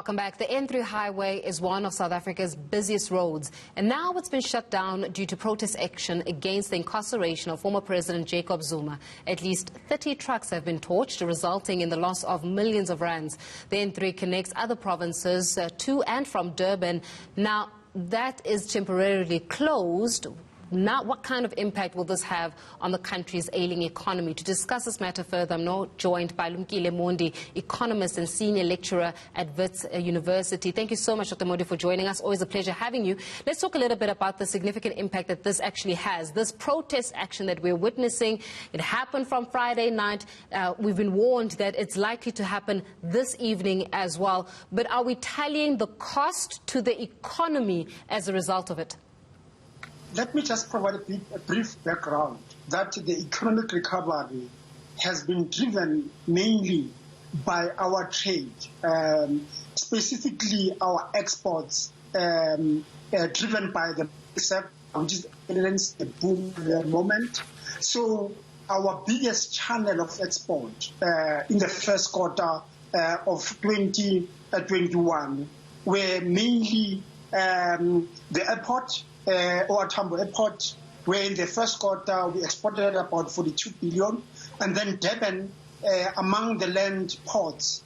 Welcome back. The N3 highway is one of South Africa's busiest roads, and now it's been shut down due to protest action against the incarceration of former President Jacob Zuma. At least 30 trucks have been torched, resulting in the loss of millions of rands. The N3 connects other provinces to and from Durban. Now, that is temporarily closed. Now, what kind of impact will this have on the country's ailing economy? To discuss this matter further, I'm now joined by Lumkile Mondi, economist and senior lecturer at Wits University. Thank you so much, Dr. Mondi, for joining us. Always a pleasure having you. Let's talk a little bit about the significant impact that this actually has. This protest action that we're witnessing, it happened from Friday night. We've been warned that it's likely to happen this evening as well. But are we tallying the cost to the economy as a result of it? Let me just provide a brief background that the economic recovery has been driven mainly by our trade, specifically our exports, driven by the sector, which is experiencing a boom at the moment. So our biggest channel of export in the first quarter of 2021 were mainly the airport, or Tambo Airport, where in the first quarter we exported about 42 billion, and then Durban, among the land ports,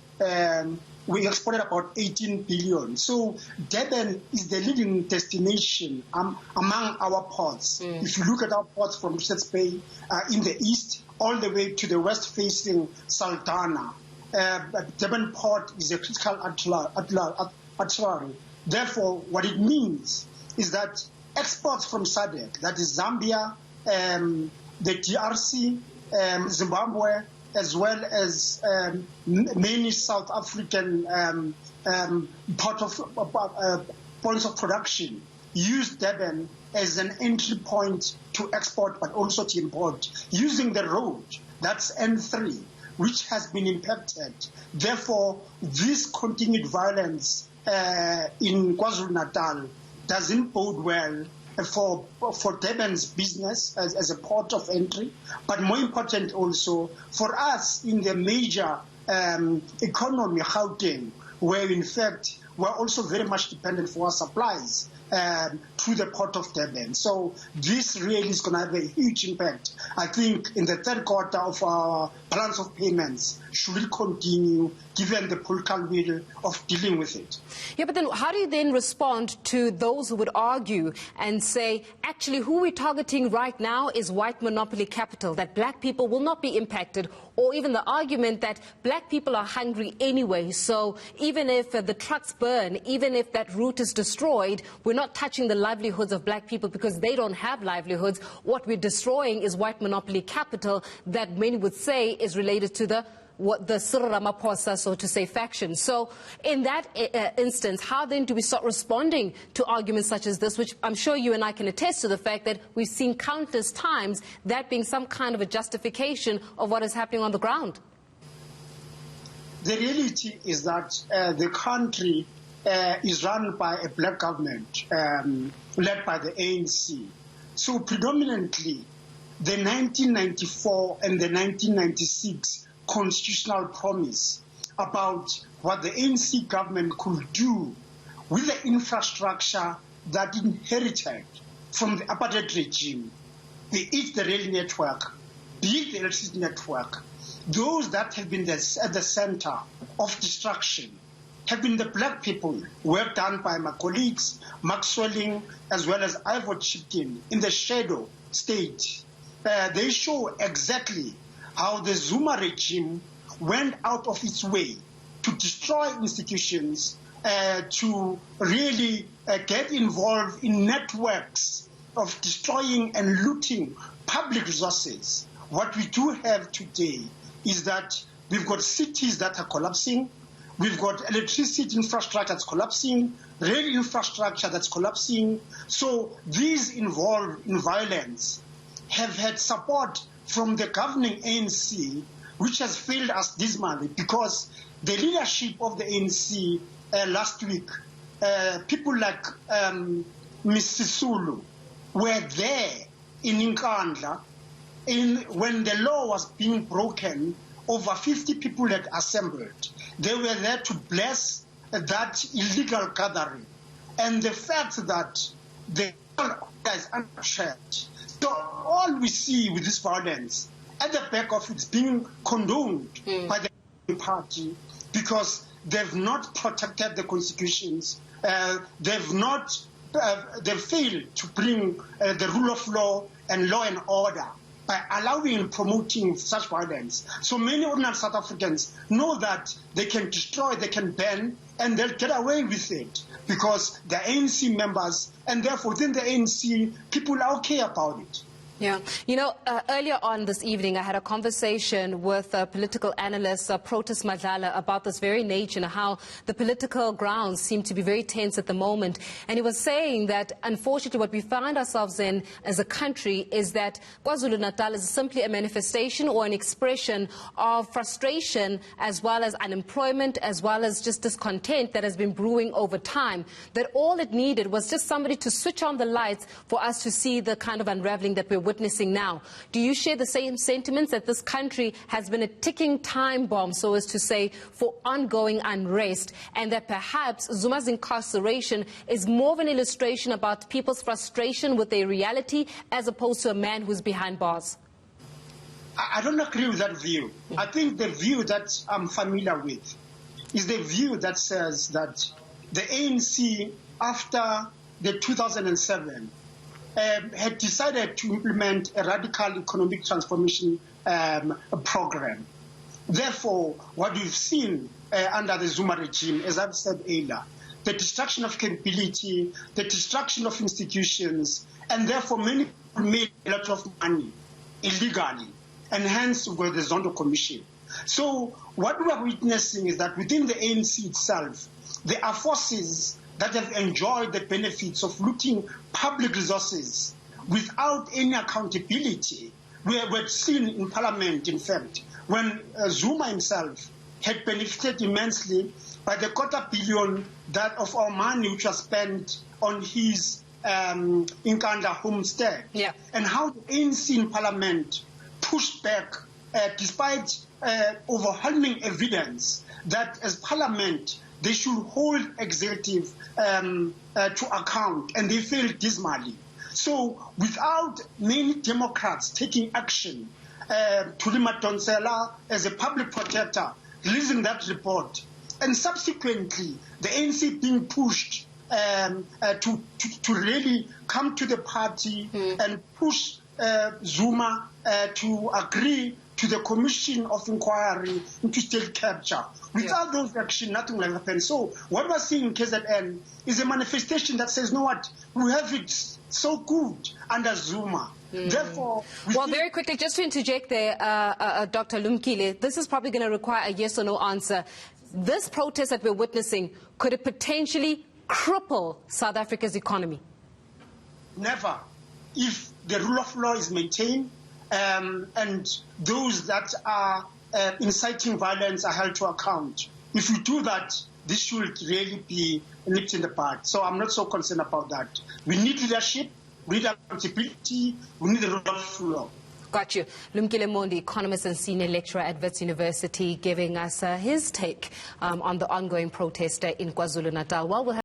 we exported about 18 billion. So Durban is the leading destination among our ports. If you look at our ports from Richards Bay in the east, all the way to the west-facing Saldanha, Durban port is a critical artery. Therefore, what it means is that exports from SADC, that is Zambia, the DRC, Zimbabwe, as well as many South African points of production, use Durban as an entry point to export but also to import, using the road, that's N3, which has been impacted. Therefore, this continued violence in Kwa-Zulu Natal doesn't bode well for Durban's business as a port of entry, but more important also for us in the major economy, Gauteng, where in fact we're also very much dependent for our supplies to the port of Durban. So this really is going to have a huge impact, I think, in the third quarter of our balance of payments, should it continue, given the political will of dealing with it. Yeah, but then how do you then respond to those who would argue and say, actually, who we're targeting right now is white monopoly capital, that black people will not be impacted, or even the argument that black people are hungry anyway, so even if the trucks burn, even if that route is destroyed, we're not touching the livelihoods of black people because they don't have livelihoods. What we're destroying is white monopoly capital that many would say is related to the Cyril Ramaphosa, so to say, faction. So in that instance, how then do we start responding to arguments such as this, which I'm sure you and I can attest to the fact that we've seen countless times, that being some kind of a justification of what is happening on the ground? The reality is that the country is run by a black government led by the ANC. So predominantly, the 1994 and the 1996 constitutional promise about what the ANC government could do with the infrastructure that inherited from the apartheid regime, be it the rail network, be it the electricity network, those that have been at the center of destruction have been the black people, work done by my colleagues, Max Swelling, as well as Ivor Chipkin, in the shadow state. They show exactly how the Zuma regime went out of its way to destroy institutions, to really get involved in networks of destroying and looting public resources. What we do have today is that we've got cities that are collapsing, we've got electricity infrastructure that's collapsing, rail infrastructure that's collapsing. So these involved in violence have had support from the governing ANC, which has failed us dismally, because the leadership of the ANC last week, people like Ms. Sisulu, were there in Nkandla when the law was being broken. Over 50 people had assembled. They were there to bless that illegal gathering and the fact that the order is unchecked. So all we see with this violence, at the back of it, is being condoned by the party because they've not protected the constitutions. They've failed to bring the rule of law and law and order by allowing and promoting such violence. So many ordinary South Africans know that they can destroy, they can ban, and they'll get away with it because they're ANC members, and therefore within the ANC, people are okay about it. Yeah. You know, earlier on this evening, I had a conversation with political analyst Protus Madlala about this very nature and how the political grounds seem to be very tense at the moment. And he was saying that, unfortunately, what we find ourselves in as a country is that Kwa-Zulu Natal is simply a manifestation or an expression of frustration as well as unemployment, as well as just discontent that has been brewing over time. That all it needed was just somebody to switch on the lights for us to see the kind of unraveling that we're witnessing now. Do you share the same sentiments that this country has been a ticking time bomb, so as to say, for ongoing unrest, and that perhaps Zuma's incarceration is more of an illustration about people's frustration with their reality as opposed to a man who's behind bars? I don't agree with that view. I think the view that I'm familiar with is the view that says that the ANC, after the 2007, had decided to implement a radical economic transformation program. Therefore, what we've seen under the Zuma regime, as I've said earlier, the destruction of capability, the destruction of institutions, and therefore many people made a lot of money illegally, and hence we got the Zondo Commission. So what we are witnessing is that within the ANC itself, there are forces that have enjoyed the benefits of looting public resources without any accountability. We've seen in Parliament, in fact, when Zuma himself had benefited immensely by the $250 million that of our money which was spent on his eNCA homestead, and how the ANC in Parliament pushed back despite overwhelming evidence that as Parliament they should hold executive to account, and they failed dismally. So without many Democrats taking action, Thuli Madonsela as a public protector, releasing that report, and subsequently the ANC being pushed to really come to the party and push Zuma to agree to the Commission of Inquiry into state capture. Without those actions, nothing will happen. So what we're seeing in KZN is a manifestation that says, you know what, we have it so good under Zuma. Therefore, well, very quickly, just to interject there, Dr. Lumkile, this is probably going to require a yes or no answer. This protest that we're witnessing, could it potentially cripple South Africa's economy? Never. If the rule of law is maintained, and those that are inciting violence are held to account. If we do that, this should really be nipped in the bud. So I'm not so concerned about that. We need leadership, we need accountability, we need the rule of law. Got you. Lumkile Mondi, economist and senior lecturer at Wits University, giving us his take on the ongoing protest in Kwa-Zulu Natal. Well, we'll have